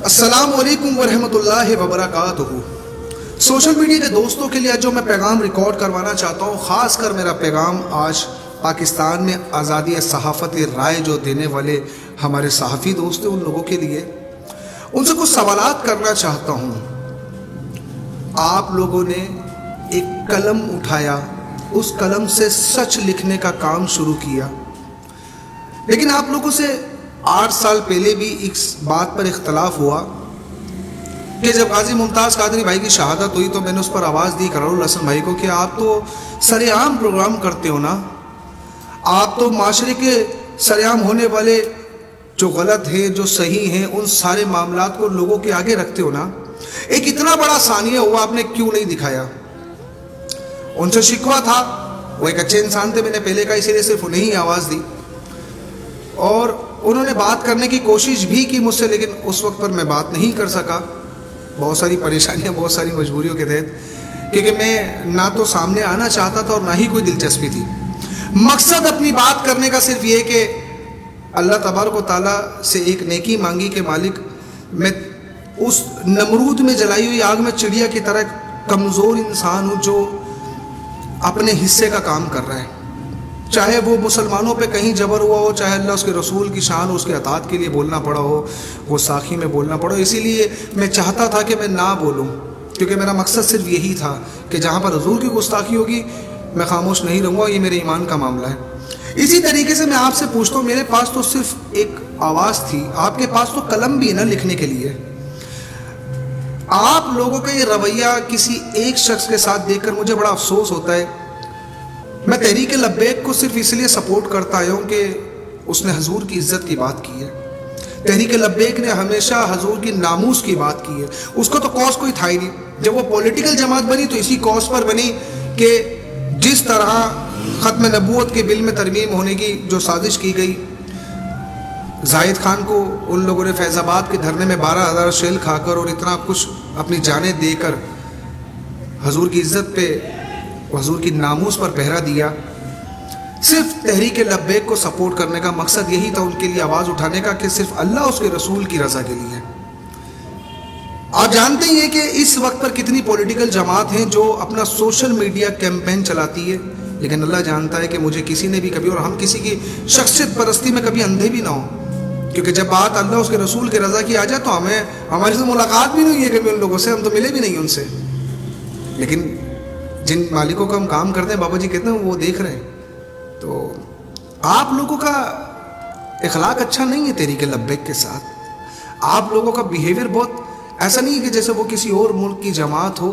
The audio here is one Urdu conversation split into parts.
السلام علیکم ورحمۃ اللہ وبرکاتہ۔ سوشل میڈیا کے دوستوں کے لیے جو میں پیغام ریکارڈ کروانا چاہتا ہوں، خاص کر میرا پیغام آج پاکستان میں آزادی صحافت رائے جو دینے والے ہمارے صحافی دوست ہیں ان لوگوں کے لیے، ان سے کچھ سوالات کرنا چاہتا ہوں۔ آپ لوگوں نے ایک قلم اٹھایا، اس قلم سے سچ لکھنے کا کام شروع کیا، لیکن آپ لوگوں سے 8 سال پہلے بھی اس بات پر اختلاف ہوا کہ جب غازی ممتاز قادری بھائی کی شہادت ہوئی تو میں نے اس پر آواز دی قرار الحسن بھائی کو کہ آپ تو سر عام پروگرام کرتے ہو نا، آپ تو معاشرے کے سر عام ہونے والے جو غلط ہیں جو صحیح ہیں ان سارے معاملات کو لوگوں کے آگے رکھتے ہو نا، ایک اتنا بڑا ثانیہ ہوا آپ نے کیوں نہیں دکھایا؟ ان سے شکوہ تھا، وہ ایک اچھے انسان تھے، میں نے پہلے کا، اسی لیے صرف انہیں ہی آواز دی، اور انہوں نے بات کرنے کی کوشش بھی کی مجھ سے، لیکن اس وقت پر میں بات نہیں کر سکا، بہت ساری پریشانیاں، بہت ساری مجبوریوں کے تحت، کیونکہ میں نہ تو سامنے آنا چاہتا تھا اور نہ ہی کوئی دلچسپی تھی۔ مقصد اپنی بات کرنے کا صرف یہ کہ اللہ تبارک و تعالیٰ سے ایک نیکی مانگی کہ مالک میں اس نمرود میں جلائی ہوئی آگ میں چڑیا کی طرح کمزور انسان ہوں جو اپنے حصے کا کام کر رہا ہے، چاہے وہ مسلمانوں پہ کہیں جبر ہوا ہو، چاہے اللہ اس کے رسول کی شان اور اس کے اطاعت کے لیے بولنا پڑا ہو، وہ ساخی میں بولنا پڑا ہو۔ اسی لیے میں چاہتا تھا کہ میں نہ بولوں، کیونکہ میرا مقصد صرف یہی تھا کہ جہاں پر حضور کی گستاخی ہوگی میں خاموش نہیں رہوں گا، یہ میرے ایمان کا معاملہ ہے۔ اسی طریقے سے میں آپ سے پوچھتا ہوں، میرے پاس تو صرف ایک آواز تھی، آپ کے پاس تو قلم بھی ہے نا لکھنے کے لیے۔ آپ لوگوں کا یہ رویہ کسی ایک شخص کے ساتھ دیکھ کر مجھے بڑا افسوس ہوتا ہے۔ میں تحریک لبیک کو صرف اس لیے سپورٹ کرتا آیا ہوں کہ اس نے حضور کی عزت کی بات کی ہے، تحریک لبیک نے ہمیشہ حضور کی ناموس کی بات کی ہے، اس کو تو کوس کوئی تھا ہی نہیں۔ جب وہ پولیٹیکل جماعت بنی تو اسی کوس پر بنی کہ جس طرح ختم نبوت کے بل میں ترمیم ہونے کی جو سازش کی گئی، زاہد خان کو ان لوگوں نے فیض آباد کے دھرنے میں 12,000 شیل کھا کر اور اتنا کچھ اپنی جانیں دے کر حضور کی عزت پہ، حضور کی ناموس پر پہرا دیا۔ صرف تحریک لبیک کو سپورٹ کرنے کا مقصد یہی تھا، ان کے لیے آواز اٹھانے کا کہ صرف اللہ اس کے رسول کی رضا کے لیے۔ آپ جانتے ہیں کہ اس وقت پر کتنی پولیٹیکل جماعت ہیں جو اپنا سوشل میڈیا کیمپین چلاتی ہے، لیکن اللہ جانتا ہے کہ مجھے کسی نے بھی کبھی، اور ہم کسی کی شخصیت پرستی میں کبھی اندھے بھی نہ ہوں، کیونکہ جب بات اللہ اس کے رسول کی رضا کی آ جائے تو ہماری سے ملاقات بھی نہیں ہے کبھی ان لوگوں سے، ہم تو ملے بھی نہیں ان سے، لیکن جن مالکوں کا ہم کام کرتے ہیں بابا جی کہتے ہیں وہ دیکھ رہے ہیں۔ تو آپ لوگوں کا اخلاق اچھا نہیں ہے تحریک لبیک کے ساتھ، آپ لوگوں کا بیہیویئر بہت ایسا نہیں ہے کہ جیسے وہ کسی اور ملک کی جماعت ہو،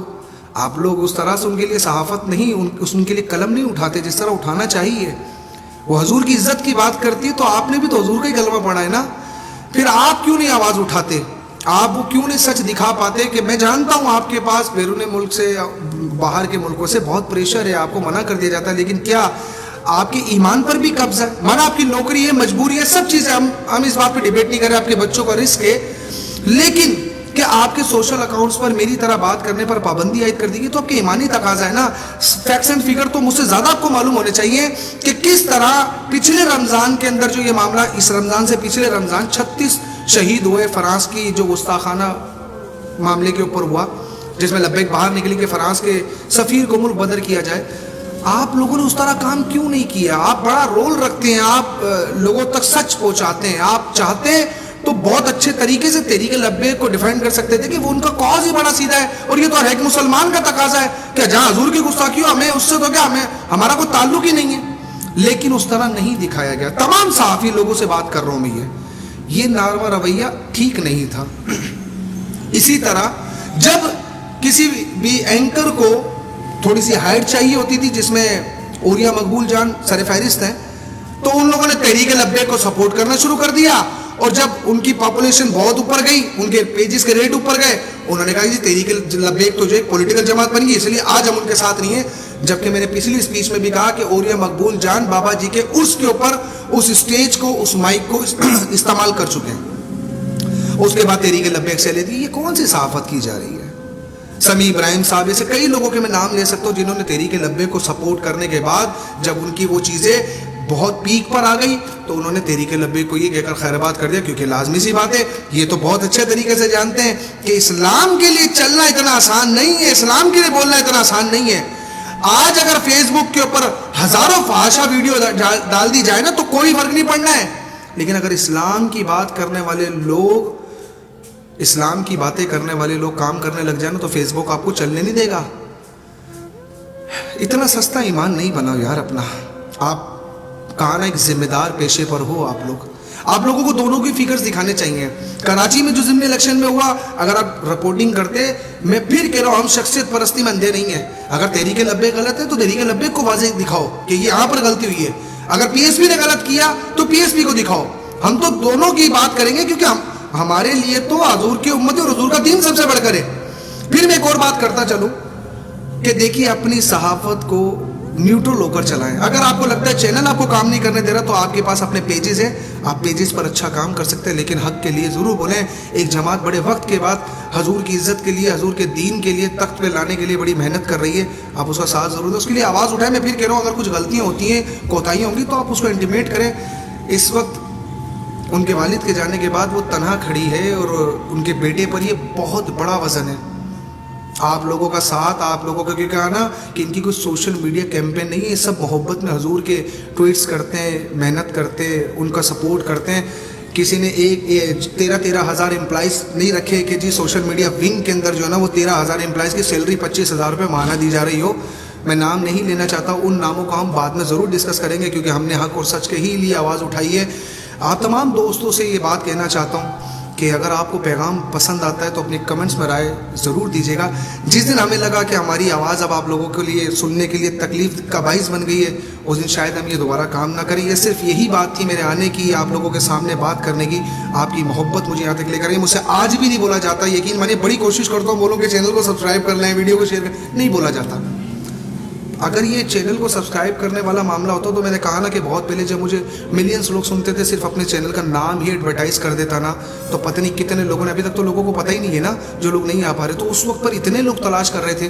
آپ لوگ اس طرح سے ان کے لیے صحافت نہیں، ان کے لیے قلم نہیں اٹھاتے جس طرح اٹھانا چاہیے۔ وہ حضور کی عزت کی بات کرتی ہے تو آپ نے بھی تو حضور کا ہی کلمہ پڑھا ہے نا، پھر آپ کیوں نہیں آواز اٹھاتے؟ آپ وہ کیوں نہیں سچ دکھا پاتے؟ کہ میں جانتا ہوں آپ کے پاس بیرون ملک سے، باہر کے ملکوں سے بہت پریشر ہے، آپ کو منع کر دیا جاتا ہے، لیکن کیا آپ کے ایمان پر بھی قبض ہے؟ مانا آپ کی نوکری ہے، مجبوری ہے، سب چیزیں، ہم اس بات پہ ڈیبیٹ نہیں کر رہے، آپ کے بچوں کا رزق ہے، لیکن کہ آپ کے سوشل اکاؤنٹس پر میری طرح بات کرنے پر پابندی عائد کر دی گئی تو آپ کے ایمانی تقاضا ہے نا۔ فیکٹس اینڈ فگر تو مجھ سے زیادہ آپ کو معلوم ہونے چاہیے کہ کس طرح پچھلے رمضان کے اندر جو یہ معاملہ، اس رمضان سے پچھلے رمضان 36 شہید ہوئے فرانس کی جو گستاخانہ معاملے کے اوپر ہوا، جس میں لبیک باہر نکلی کہ فرانس کے سفیر کو ملک بدر کیا جائے۔ آپ لوگوں نے اس طرح کام کیوں نہیں کیا؟ آپ بڑا رول رکھتے ہیں، آپ لوگوں تک سچ پہنچاتے ہیں، آپ چاہتے تو بہت اچھے طریقے سے تحریک لبیک کو ڈیفینڈ کر سکتے تھے کہ وہ ان کا کاز ہی بڑا سیدھا ہے، اور یہ تو ہر ایک مسلمان کا تقاضا ہے کہ جہاں حضور کی گستاخی ہو ہمیں اس سے تو کیا، ہمارا کوئی تعلق ہی نہیں ہے، لیکن اس طرح نہیں دکھایا گیا۔ تمام صحافی لوگوں سے بات کر رہا ہوں میں، یہ ناروا رویہ ٹھیک نہیں تھا۔ اسی طرح جب کسی بھی اینکر کو تھوڑی سی ہائٹ چاہیے ہوتی تھی، جس میں اوریا مقبول جان سر فہرست ہیں، تو ان لوگوں نے تحریک لبیک کو سپورٹ کرنا شروع کر دیا، اور جب ان کی پاپولیشن بہت اوپر گئی، ان کے پیجز کے ریٹ اوپر گئے، انہوں نے کہا جی تحریک لبیک تو جو ایک پولیٹیکل جماعت بن گئی، اس لیے آج ہم ان کے ساتھ نہیں ہیں، جبکہ میں نے پچھلی اسپیچ میں بھی کہا کہ اوریا مقبول جان بابا جی کے عرس کے اوپر اس اسٹیج کو، اس مائک کو استعمال کر چکے ہیں، اس کے بعد تحریک لبیک سے لے دی۔ یہ کون سی صحافت کی جا رہی ہے؟ سمیع ابراہیم صاحب، ایسے کئی لوگوں کے میں نام لے سکتا ہوں جنہوں نے تحریک لبیک کو سپورٹ کرنے کے بعد جب ان کی وہ چیزیں بہت پیک پر آ گئی تو انہوں نے تحریک لبیک کو یہ کہہ کر خیر بات کر دیا، کیونکہ لازمی سی بات ہے، یہ تو بہت اچھے طریقے سے جانتے ہیں کہ اسلام کے لیے چلنا اتنا آسان نہیں ہے، اسلام کے لیے بولنا اتنا آسان نہیں ہے۔ آج اگر فیس بک کے اوپر ہزاروں فحاشہ ویڈیو ڈال دی جائے نا تو کوئی فرق نہیں پڑنا ہے، لیکن اگر اسلام کی بات کرنے والے لوگ، اسلام کی باتیں کرنے والے لوگ کام کرنے لگ جائیں نا تو فیس بک آپ کو چلنے نہیں دے گا۔ اتنا سستا ایمان نہیں بناؤ یار اپنا، آپ کہاں نا ایک ذمہ دار پیشے پر ہو آپ لوگوں کو دونوں کی فگرز دکھانے چاہیے۔ کراچی میں جو ضمنی الیکشن میں ہوا، اگر آپ رپورٹنگ کرتے، میں پھر کہہ رہا ہوں، ہم شخصیت پرستی میں اندھے نہیں ہیں۔ اگر تحریک لبیک غلط ہے تو تحریک لبیک کو واضح دکھاؤ کہ یہ یہاں پر غلطی ہوئی ہے، اگر پی ایس پی نے غلط کیا تو پی ایس پی کو دکھاؤ۔ ہم تو دونوں کی بات کریں گے، کیونکہ ہمارے لیے تو حضور کی امت اور حضور کا دین سب سے بڑھ کر ہے۔ پھر میں ایک اور بات کرتا چلوں کہ دیکھیے اپنی صحافت کو نیوٹرل ہو کر چلائیں۔ اگر آپ کو لگتا ہے چینل آپ کو کام نہیں کرنے دے رہا تو آپ کے پاس اپنے پیجز ہیں، آپ پیجز پر اچھا کام کر سکتے ہیں، لیکن حق کے لیے ضرور بولیں۔ ایک جماعت بڑے وقت کے بعد حضور کی عزت کے لیے، حضور کے دین کے لیے تخت پہ لانے کے لیے بڑی محنت کر رہی ہے، آپ اس کا ساتھ ضرور دیں، اس کے لیے آواز اٹھائیں۔ میں پھر کہہ رہا ہوں، اگر کچھ غلطیاں ہوتی ہیں، کوتاہیاں ہوں گی تو آپ اس کو انٹیمیٹ کریں۔ اس وقت ان کے والد کے جانے کے بعد وہ تنہا کھڑی ہے اور ان کے بیٹے پر یہ بہت بڑا وزن ہے۔ آپ لوگوں کا ساتھ، آپ لوگوں کا کیا نا کہ ان کی کوئی سوشل میڈیا کیمپین نہیں ہے، یہ سب محبت میں حضور کے ٹویٹس کرتے ہیں، محنت کرتے ہیں، ان کا سپورٹ کرتے ہیں۔ کسی نے 13 ہزار امپلائیز نہیں رکھے کہ جی سوشل میڈیا ونگ کے اندر جو ہے نا وہ 13,000 امپلائیز کی سیلری 25,000 روپے ماہانہ دی جا رہی ہو۔ میں نام نہیں لینا چاہتا، ان ناموں کو ہم بعد میں ضرور ڈسکس کریں گے، کیونکہ ہم نے حق اور سچ کے ہی لیے آواز اٹھائی ہے۔ آپ تمام دوستوں سے یہ بات کہنا چاہتا ہوں کہ اگر آپ کو پیغام پسند آتا ہے تو اپنے کمنٹس میں رائے ضرور دیجیے گا۔ جس دن ہمیں لگا کہ ہماری آواز اب آپ لوگوں کے لیے سننے کے لیے تکلیف کا باعث بن گئی ہے، اس دن شاید ہم یہ دوبارہ کام نہ کریں۔ یہ صرف یہی بات تھی میرے آنے کی، آپ لوگوں کے سامنے بات کرنے کی، آپ کی محبت مجھے یہاں تک لے کر گئی۔ مجھ سے آج بھی نہیں بولا جاتا، یقین میں نے بڑی کوشش کرتا ہوں بولوں کہ چینل کو سبسکرائب کر لیں، ویڈیو کو شیئر کریں، نہیں بولا جاتا۔ اگر یہ چینل کو سبسکرائب کرنے والا معاملہ ہوتا تو میں نے کہا نا کہ بہت پہلے جب مجھے ملینز لوگ سنتے تھے، صرف اپنے چینل کا نام ہی ایڈورٹائز کر دیتا نا، تو پتہ نہیں کتنے لوگوں نے، ابھی تک تو لوگوں کو پتہ ہی نہیں ہے نا، جو لوگ نہیں آ پا رہے، تو اس وقت پر اتنے لوگ تلاش کر رہے تھے۔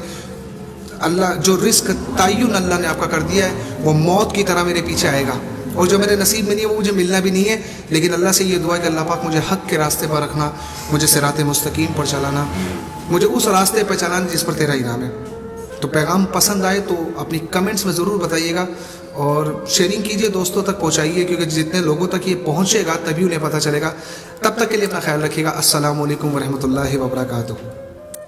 اللہ جو رزق تعین اللہ نے آپ کا کر دیا ہے وہ موت کی طرح میرے پیچھے آئے گا، اور جو میرے نصیب میں نہیں ہے وہ مجھے ملنا بھی نہیں ہے۔ لیکن اللہ سے یہ دعا ہے کہ اللہ پاک مجھے حق کے راستے پر رکھنا، مجھے صراط مستقیم پر چلانا، مجھے اس راستے پر چلانا جس پر تیرا انعام ہے۔ تو پیغام پسند آئے تو اپنی کمنٹس میں ضرور بتائیے گا، اور شیئرنگ کیجئے، دوستوں تک پہنچائیے، کیونکہ جتنے لوگوں تک یہ پہنچے گا تبھی انہیں پتہ چلے گا۔ تب تک کے لیے اپنا خیال رکھیے گا۔ السلام علیکم ورحمۃ اللہ وبرکاتہ۔